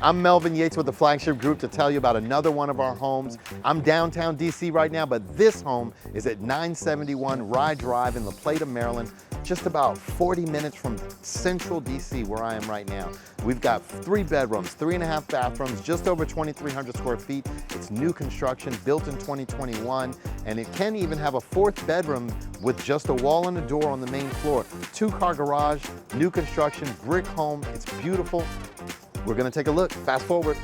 I'm Melvin Yates with the Flagship Group to tell you about another one of our homes. I'm downtown DC right now, but this home is at 971 Rye Drive in La Plata, Maryland, just about 40 minutes from central DC where I am right now. We've got 3 bedrooms, 3.5 bathrooms, just over 2,300 square feet. It's new construction, built in 2021, and it can even have a 4th bedroom with just a wall and a door on the main floor. 2-car garage, new construction, brick home. It's beautiful. We're gonna take a look. Fast forward.